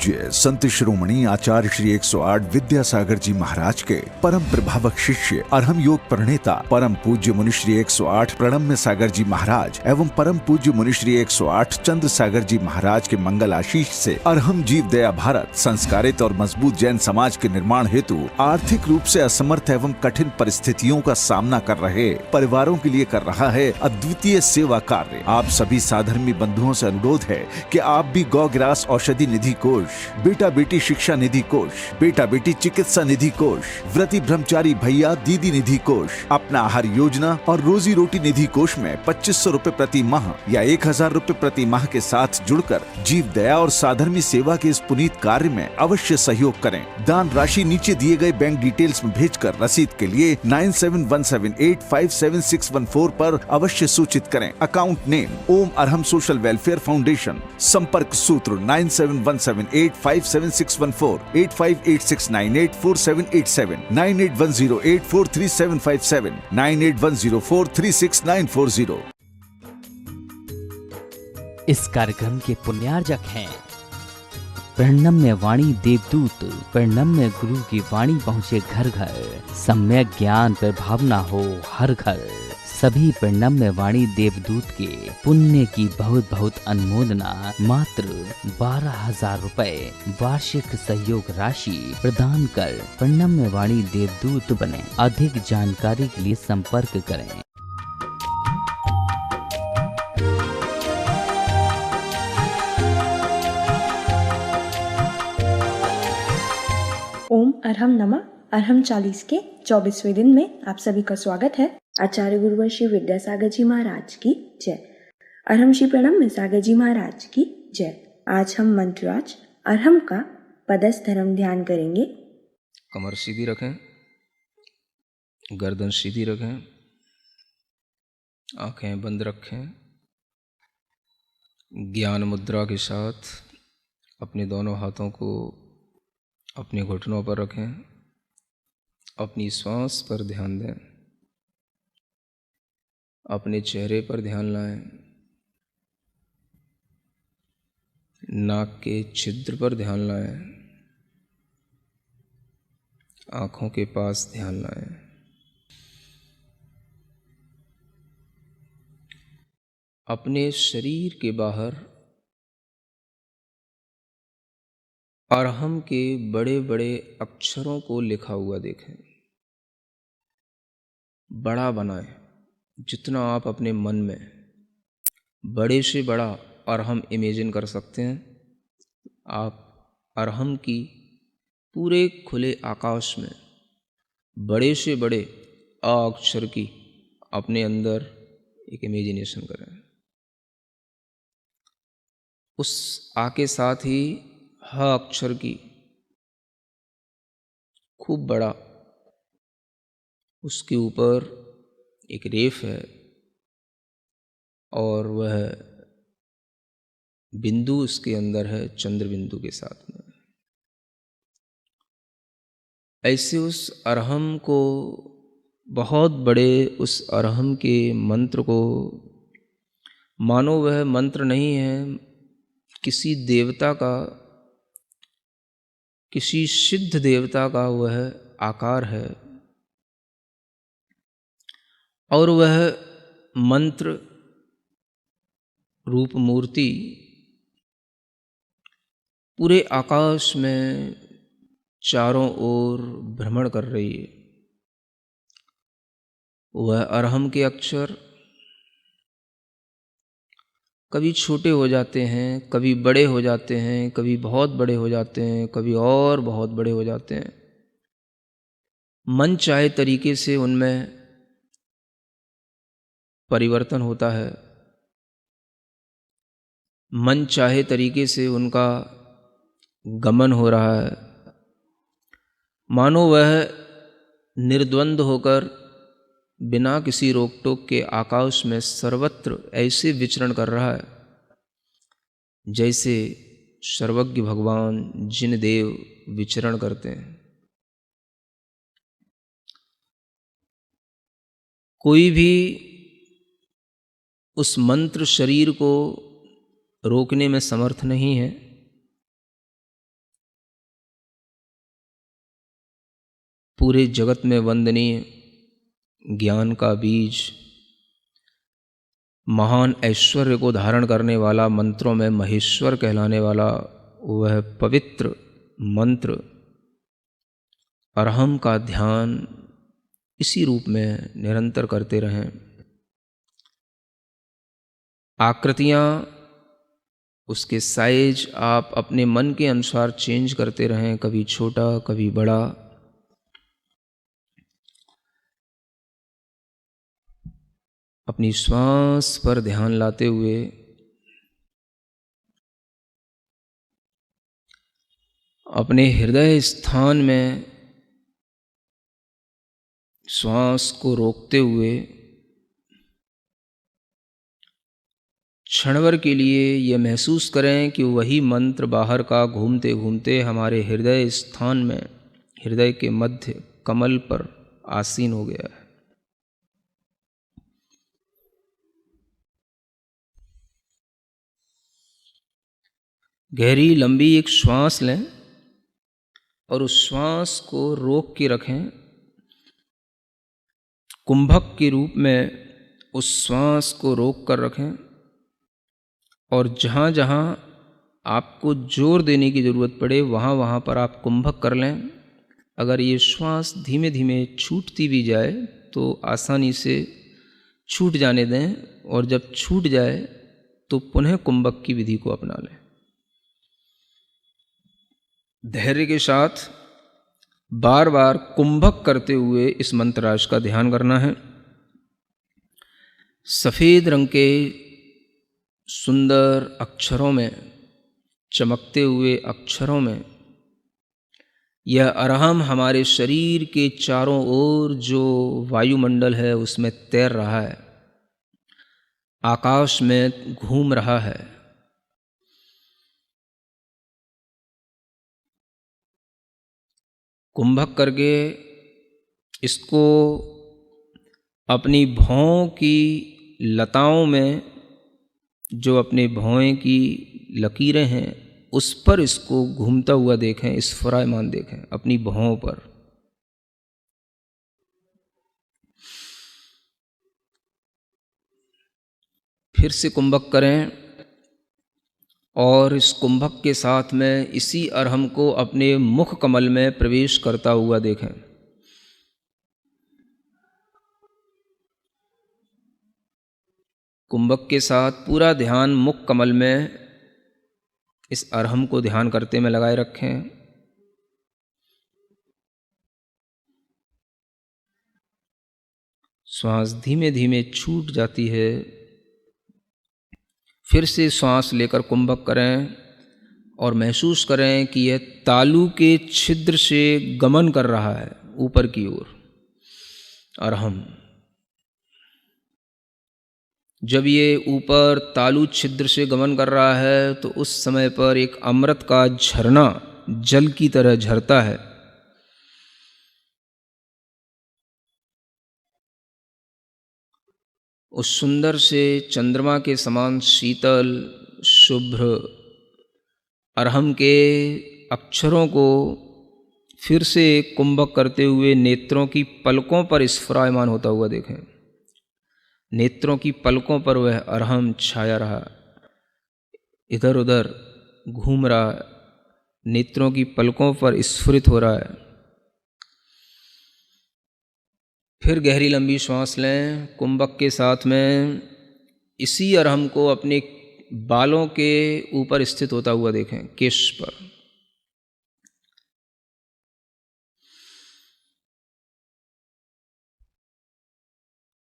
पूज्य संत शिरोमणि आचार्य श्री 108 विद्यासागर जी महाराज के परम प्रभावक शिष्य अरहम योग प्रणेता परम पूज्य मुनि श्री 108 प्रणम्य सागर जी महाराज एवं परम पूज्य मुनि श्री 108 चंद्र सागर जी महाराज के मंगल आशीष से अरहम जीव दया भारत संस्कारित और मजबूत जैन समाज के निर्माण हेतु आर्थिक रूप से असमर्थ एवं कठिन परिस्थितियों का सामना कर रहे परिवारों के लिए कर रहा है अद्वितीय सेवा कार्य। आप सभी साधर्मी बंधुओं से अनुरोध है कि आप भी गौ ग्रास औषधि निधि कोष, बेटा बेटी शिक्षा निधि कोष, बेटा बेटी चिकित्सा निधि कोष, व्रती ब्रह्मचारी भैया दीदी निधि कोष, अपना आहार योजना और रोजी रोटी निधि कोष में 2500 रूपए प्रति माह या 1000 रूपए प्रति माह के साथ जुड़कर जीव दया और साधर्मी सेवा के इस पुनीत कार्य में अवश्य सहयोग करें। दान राशि नीचे दिए गए बैंक डिटेल्स में भेजकर रसीद के लिए 9717857614 पर अवश्य सूचित करें। अकाउंट नेम ओम अरहम सोशल वेलफेयर फाउंडेशन। संपर्क सूत्र 9717857614, 8586984787, 9810843757, 9810436940। इस कार्यक्रम के पुण्यार्जक हैं प्रणम्य वाणी देवदूत। प्रणम्य गुरु की वाणी पहुँचे घर घर, सम्यक ज्ञान पर भावना हो हर घर। सभी प्रणम्य वाणी देवदूत के पुण्य की बहुत बहुत अनुमोदना मात्र 12,000 रुपए वार्षिक सहयोग राशि प्रदान कर प्रणम्य वाणी देवदूत बने। अधिक जानकारी के लिए संपर्क करें। ओम अरहम नमः। अरहम 40 के 24वें दिन में आप सभी का स्वागत है। आचार्य गुरुवर श्री विद्यासागर जी महाराज की जय। अरहम श्री प्रणम्य सागर जी महाराज की जय। आज हम मंत्रराज अरहम का पदस्थ धर्म ध्यान करेंगे। कमर सीधी रखें, गर्दन सीधी रखें, आंखें बंद रखें। ज्ञान मुद्रा के साथ अपने दोनों हाथों को अपने घुटनों पर रखें। अपनी श्वास पर ध्यान दें। अपने चेहरे पर ध्यान लाएं। नाक के छिद्र पर ध्यान लाएं। आँखों के पास ध्यान लाएं। अपने शरीर के बाहर अरहम के बड़े बड़े अक्षरों को लिखा हुआ देखें। बड़ा बनाएं, जितना आप अपने मन में बड़े से बड़ा अरहम इमेजिन कर सकते हैं। आप अरहम की पूरे खुले आकाश में बड़े से बड़े अ अक्षर की अपने अंदर एक इमेजिनेशन करें। उस आ के साथ ही ह अक्षर की खूब बड़ा उसके ऊपर एक रेफ है और वह बिंदु उसके अंदर है चंद्र बिंदु के साथ में। ऐसे उस अरहम को, बहुत बड़े उस अरहम के मंत्र को मानो वह मंत्र नहीं है, किसी देवता का, किसी सिद्ध देवता का वह आकार है और वह मंत्र रूप मूर्ति पूरे आकाश में चारों ओर भ्रमण कर रही है। वह अरहम के अक्षर कभी छोटे हो जाते हैं, कभी बड़े हो जाते हैं, कभी बहुत बड़े हो जाते हैं, कभी और बहुत बड़े हो जाते हैं। मन चाहे तरीके से उनमें परिवर्तन होता है। मन चाहे तरीके से उनका गमन हो रहा है। मानो वह निर्द्वंद होकर बिना किसी रोक टोक के आकाश में सर्वत्र ऐसे विचरण कर रहा है जैसे सर्वज्ञ भगवान जिन देव विचरण करते हैं। कोई भी उस मंत्र शरीर को रोकने में समर्थ नहीं है। पूरे जगत में वंदनीय ज्ञान का बीज, महान ऐश्वर्य को धारण करने वाला, मंत्रों में महेश्वर कहलाने वाला वह पवित्र मंत्र अरहम का ध्यान इसी रूप में निरंतर करते रहें। आकृतियाँ, उसके साइज आप अपने मन के अनुसार चेंज करते रहें, कभी छोटा कभी बड़ा। अपनी श्वास पर ध्यान लाते हुए अपने हृदय स्थान में श्वास को रोकते हुए क्षणभर के लिए यह महसूस करें कि वही मंत्र बाहर का घूमते घूमते हमारे हृदय स्थान में, हृदय के मध्य कमल पर आसीन हो गया है। गहरी लंबी एक श्वास लें और उस श्वास को रोक के रखें। कुंभक के रूप में उस श्वास को रोक कर रखें और जहाँ जहाँ आपको जोर देने की ज़रूरत पड़े वहाँ वहाँ पर आप कुंभक कर लें। अगर ये श्वास धीमे धीमे छूटती भी जाए तो आसानी से छूट जाने दें, और जब छूट जाए तो पुनः कुंभक की विधि को अपना लें। धैर्य के साथ बार बार कुंभक करते हुए इस मंत्रराज का ध्यान करना है। सफ़ेद रंग के सुंदर अक्षरों में, चमकते हुए अक्षरों में यह अरहम हमारे शरीर के चारों ओर जो वायुमंडल है उसमें तैर रहा है, आकाश में घूम रहा है। कुंभक करके इसको अपनी भौं की लताओं में, जो अपने भौं की लकीरें हैं उस पर इसको घूमता हुआ देखें, स्फुरायमान देखें अपनी भौं पर। फिर से कुंभक करें और इस कुंभक के साथ में इसी अरहम को अपने मुख कमल में प्रवेश करता हुआ देखें। कुंभक के साथ पूरा ध्यान मुख कमल में इस अरहम को ध्यान करते में लगाए रखें। श्वास धीमे धीमे छूट जाती है। फिर से श्वास लेकर कुंभक करें और महसूस करें कि यह तालू के छिद्र से गमन कर रहा है ऊपर की ओर अरहम। जब ये ऊपर तालु छिद्र से गमन कर रहा है तो उस समय पर एक अमृत का झरना जल की तरह झरता है। उस सुंदर से चंद्रमा के समान शीतल शुभ्र अरहम के अक्षरों को फिर से कुंभक करते हुए नेत्रों की पलकों पर स्फुरायमान होता हुआ देखें। नेत्रों की पलकों पर वह अरहम छाया रहा, इधर उधर घूम रहा है, नेत्रों की पलकों पर स्फुरित हो रहा है। फिर गहरी लंबी श्वास लें। कुंभक के साथ में इसी अरहम को अपने बालों के ऊपर स्थित होता हुआ देखें, केश पर।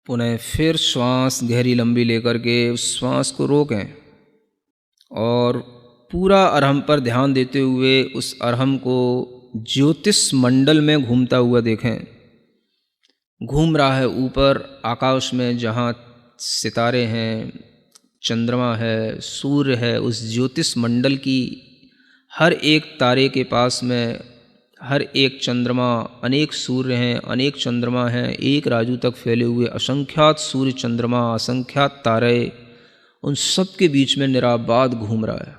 पुनः फिर श्वास गहरी लंबी लेकर के उस श्वास को रोकें और पूरा अरहम पर ध्यान देते हुए उस अरहम को ज्योतिष मंडल में घूमता हुआ देखें। घूम रहा है ऊपर आकाश में, जहाँ सितारे हैं, चंद्रमा है, सूर्य है, उस ज्योतिष मंडल की हर एक तारे के पास में हर एक चंद्रमा, अनेक सूर्य हैं, अनेक चंद्रमा हैं, एक राजू तक फैले हुए असंख्यात सूर्य चंद्रमा, असंख्यात तारे, उन सब के बीच में निराबाद घूम रहा है।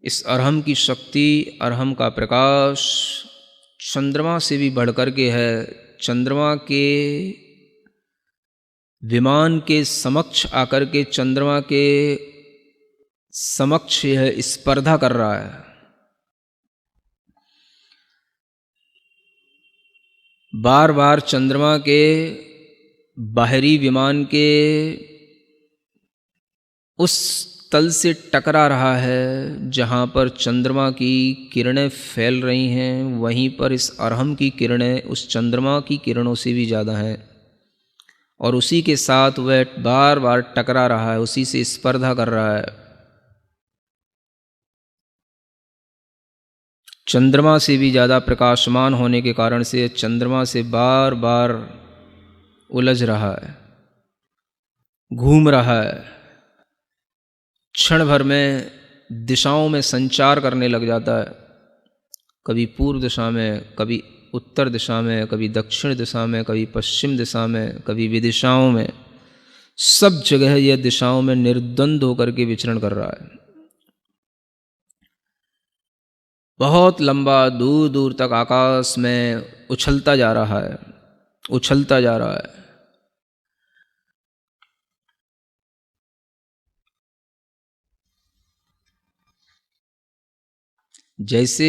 इस अरहम की शक्ति, अरहम का प्रकाश चंद्रमा से भी बढ़कर के है। चंद्रमा के विमान के समक्ष आकर के चंद्रमा के समक्ष यह स्पर्धा कर रहा है। बार बार चंद्रमा के बाहरी विमान के उस तल से टकरा रहा है जहाँ पर चंद्रमा की किरणें फैल रही हैं, वहीं पर इस अरहम की किरणें उस चंद्रमा की किरणों से भी ज़्यादा हैं और उसी के साथ वह बार बार टकरा रहा है, उसी से स्पर्धा कर रहा है। चंद्रमा से भी ज़्यादा प्रकाशमान होने के कारण से चंद्रमा से बार बार उलझ रहा है, घूम रहा है, क्षण भर में दिशाओं में संचार करने लग जाता है। कभी पूर्व दिशा में, कभी उत्तर दिशा में, कभी दक्षिण दिशा में, कभी पश्चिम दिशा में, कभी विदिशाओं में, सब जगह यह दिशाओं में निर्द्वंद होकर के विचरण कर रहा है। बहुत लंबा दूर दूर तक आकाश में उछलता जा रहा है, उछलता जा रहा है। जैसे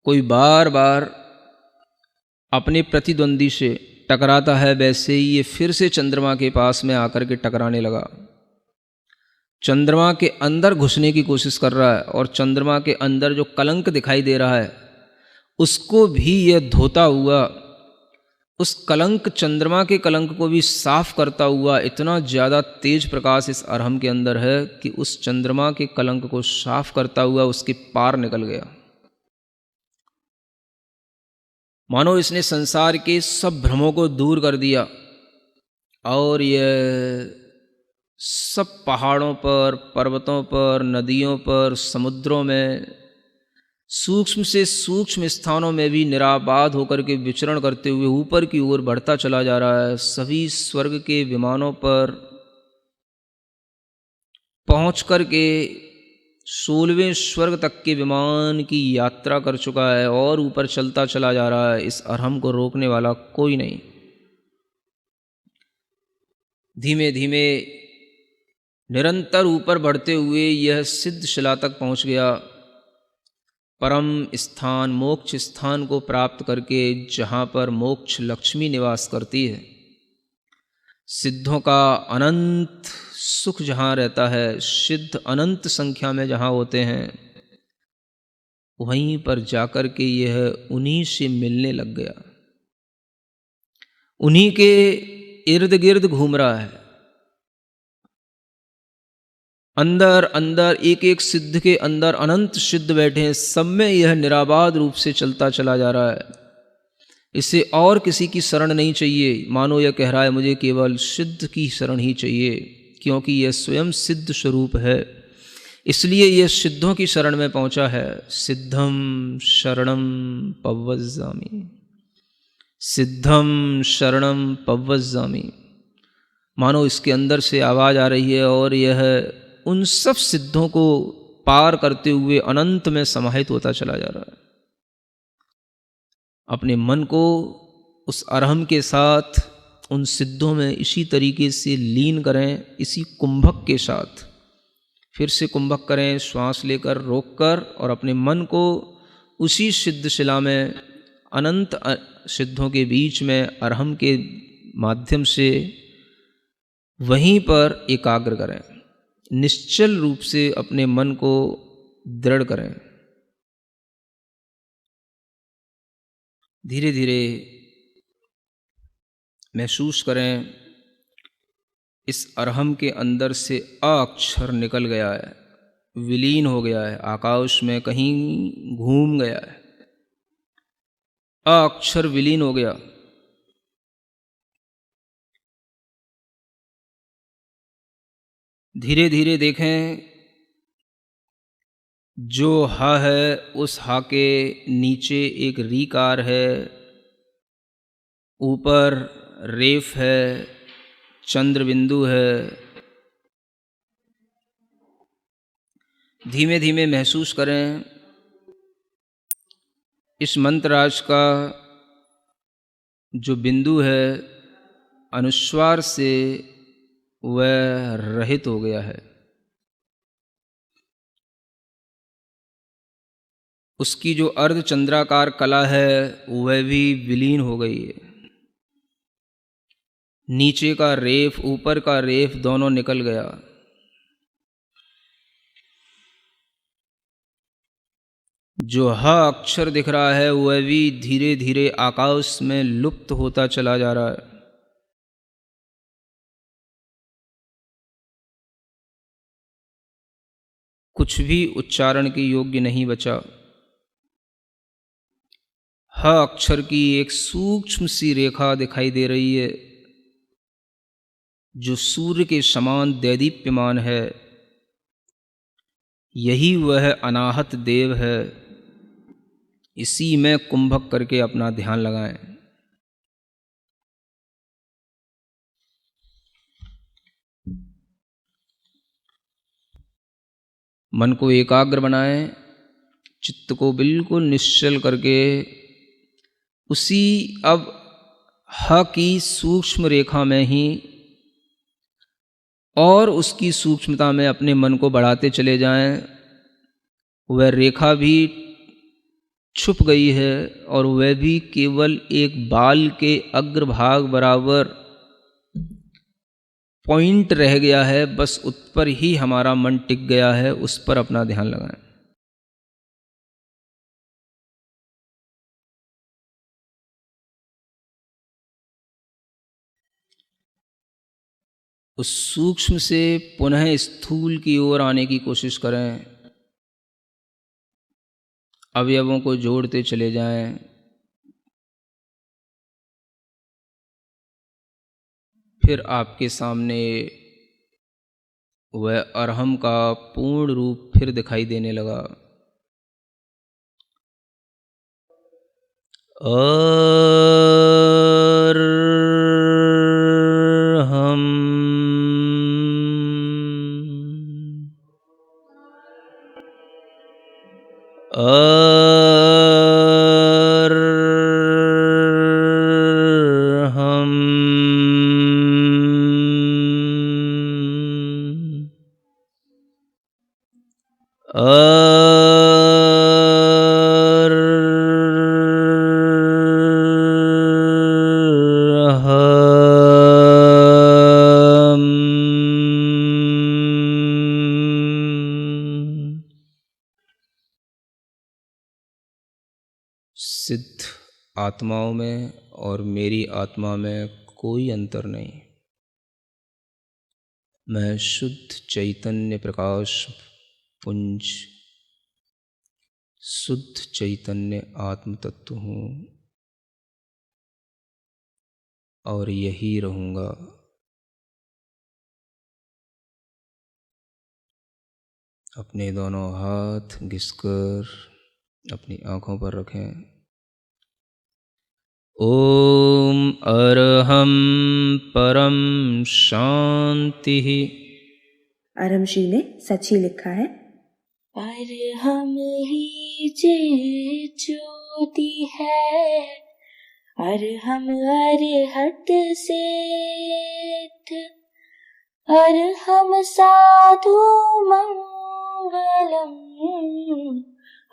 कोई बार बार अपने प्रतिद्वंदी से टकराता है, वैसे ही ये फिर से चंद्रमा के पास में आकर के टकराने लगा। चंद्रमा के अंदर घुसने की कोशिश कर रहा है और चंद्रमा के अंदर जो कलंक दिखाई दे रहा है उसको भी यह धोता हुआ, उस कलंक, चंद्रमा के कलंक को भी साफ करता हुआ, इतना ज़्यादा तेज प्रकाश इस अरहम के अंदर है कि उस चंद्रमा के कलंक को साफ करता हुआ उसके पार निकल गया। मानो इसने संसार के सब भ्रमों को दूर कर दिया और यह सब पहाड़ों पर, पर्वतों पर, नदियों पर, समुद्रों में, सूक्ष्म से सूक्ष्म स्थानों में भी निराबाद होकर के विचरण करते हुए ऊपर की ओर बढ़ता चला जा रहा है। सभी स्वर्ग के विमानों पर पहुंच कर के 16वें स्वर्ग तक के विमान की यात्रा कर चुका है और ऊपर चलता चला जा रहा है। इस अरहम को रोकने वाला कोई नहीं। धीमे धीमे निरंतर ऊपर बढ़ते हुए यह सिद्ध शिला तक पहुंच गया, परम स्थान, मोक्ष स्थान को प्राप्त करके, जहाँ पर मोक्ष लक्ष्मी निवास करती है। सिद्धों का अनंत सुख जहाँ रहता है, सिद्ध अनंत संख्या में जहाँ होते हैं, वहीं पर जाकर के यह उन्हीं से मिलने लग गया, उन्हीं के इर्द गिर्द घूम रहा है। अंदर अंदर एक एक सिद्ध के अंदर अनंत सिद्ध बैठे हैं, सब में यह निराबाद रूप से चलता चला जा रहा है। इसे और किसी की शरण नहीं चाहिए। मानो यह कह रहा है मुझे केवल सिद्ध की शरण ही चाहिए, क्योंकि यह स्वयं सिद्ध स्वरूप है, इसलिए यह सिद्धों की शरण में पहुंचा है। सिद्धम शरणम पव्वज्जामि, सिद्धम शरणम पव्वज्जामि। मानो इसके अंदर से आवाज़ आ रही है और यह उन सब सिद्धों को पार करते हुए अनंत में समाहित होता चला जा रहा है। अपने मन को उस अरहम के साथ उन सिद्धों में इसी तरीके से लीन करें, इसी कुंभक के साथ फिर से कुंभक करें, श्वास लेकर, रोककर, और अपने मन को उसी सिद्ध शिला में, अनंत सिद्धों के बीच में, अरहम के माध्यम से वहीं पर एकाग्र करें। निश्चल रूप से अपने मन को दृढ़ करें। धीरे धीरे महसूस करें इस अरहम के अंदर से अ अक्षर निकल गया है, विलीन हो गया है, आकाश में कहीं घूम गया है। अ अक्षर विलीन हो गया। धीरे धीरे देखें, जो हा है उस हा के नीचे एक रीकार है, ऊपर रेफ है, चंद्र बिंदु है। धीमे धीमे महसूस करें इस मंत्रराज का जो बिंदु है अनुस्वार से वह रहित हो गया है, उसकी जो अर्धचंद्राकार कला है वह भी विलीन हो गई है। नीचे का रेफ ऊपर का रेफ दोनों निकल गया। जो ह अक्षर दिख रहा है वह भी धीरे धीरे आकाश में लुप्त होता चला जा रहा है। कुछ भी उच्चारण के योग्य नहीं बचा। ह अक्षर की एक सूक्ष्म सी रेखा दिखाई दे रही है जो सूर्य के समान दैदीप्यमान है। यही वह अनाहत देव है। इसी में कुंभक करके अपना ध्यान लगाएं। मन को एकाग्र बनाएं, चित्त को बिल्कुल निश्चल करके उसी अब ह की सूक्ष्म रेखा में ही और उसकी सूक्ष्मता में अपने मन को बढ़ाते चले जाएं। वह रेखा भी छुप गई है और वह भी केवल एक बाल के अग्रभाग बराबर पॉइंट रह गया है। बस उस पर ही हमारा मन टिक गया है, उस पर अपना ध्यान लगाएं। उस सूक्ष्म से पुनः स्थूल की ओर आने की कोशिश करें। अवयवों को जोड़ते चले जाएं। फिर आपके सामने वह अरहम का पूर्ण रूप फिर दिखाई देने लगा। सिद्ध आत्माओं में और मेरी आत्मा में कोई अंतर नहीं। मैं शुद्ध चैतन्य प्रकाश पुंज, शुद्ध चैतन्य आत्म तत्व हूँ और यही रहूँगा। अपने दोनों हाथ घिसकर अपनी आँखों पर रखें। ओम अरहम परम शांति। अरहम श्री ने सच ही लिखा है। अरहम ही जे ज्योति है, अरहम अरहत सिद्ध, अरहम साधु मंगलम,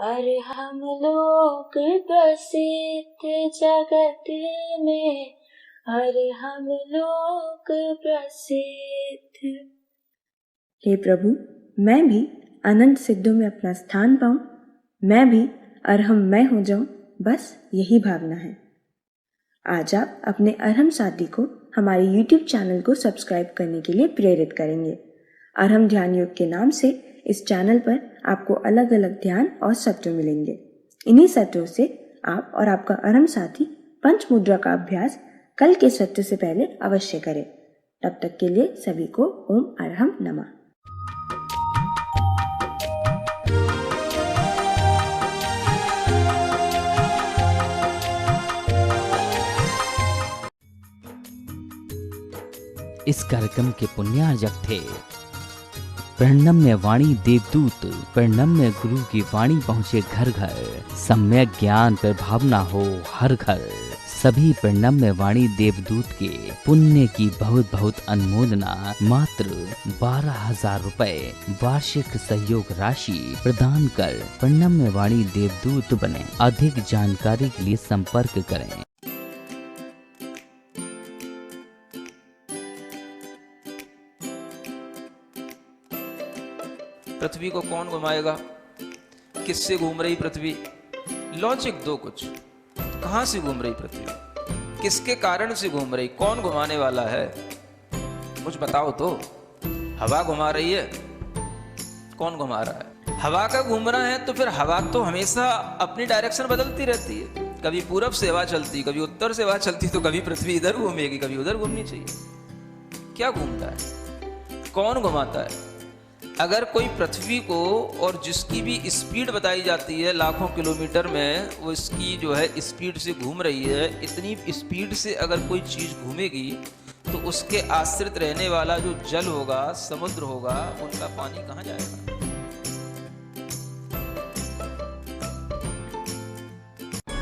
अरहम लोक प्रसिद्ध जगत में, अरहम लोक प्रसिद्ध। हे प्रभु, मैं भी अनंत सिद्धों में अपना स्थान पाऊं, मैं भी अरहम मैं हो जाऊं, बस यही भावना है। आज आप अपने अरहम साथी को हमारे YouTube चैनल को सब्सक्राइब करने के लिए प्रेरित करेंगे। अरहम ध्यान योग के नाम से इस चैनल पर आपको अलग अलग ध्यान और सत्र मिलेंगे। इन्हीं सत्रों से आप और आपका अरहम साथी पंच मुद्रा का अभ्यास कल के सत्र से पहले अवश्य करें। तब तक के लिए सभी को ओम अरहम नमः। इस कार्यक्रम के पुण्यार्जक थे प्रणम्य वाणी देवदूत, प्रणम्य गुरु की वाणी पहुँचे घर घर, सम्यक ज्ञान पर भावना हो हर घर। सभी प्रणम्य वाणी देवदूत के पुण्य की बहुत बहुत अनुमोदना मात्र 12,000 रुपए वार्षिक सहयोग राशि प्रदान कर प्रणम्य वाणी देवदूत बने। अधिक जानकारी के लिए संपर्क करें। पृथ्वी को कौन घुमाएगा? किससे घूम रही पृथ्वी? लॉजिक दो कुछ। कहां से घूम रही पृथ्वी? किसके कारण से घूम रही? कौन घुमाने वाला है? कुछ बताओ तो। हवा घुमा रही है? कौन घुमा रहा है? हवा का घूमना है तो फिर हवा तो हमेशा अपनी डायरेक्शन बदलती रहती है। कभी पूरब से हवा चलती, कभी उत्तर से हवा चलती, तो कभी पृथ्वी इधर घूमेगी, कभी उधर घूमनी चाहिए। क्या घूमता है? कौन घुमाता है? अगर कोई पृथ्वी को, और जिसकी भी स्पीड बताई जाती है लाखों किलोमीटर में, वो इसकी जो है स्पीड से घूम रही है, इतनी स्पीड से अगर कोई चीज़ घूमेगी तो उसके आश्रित रहने वाला जो जल होगा, समुद्र होगा, उनका पानी कहाँ जाएगा?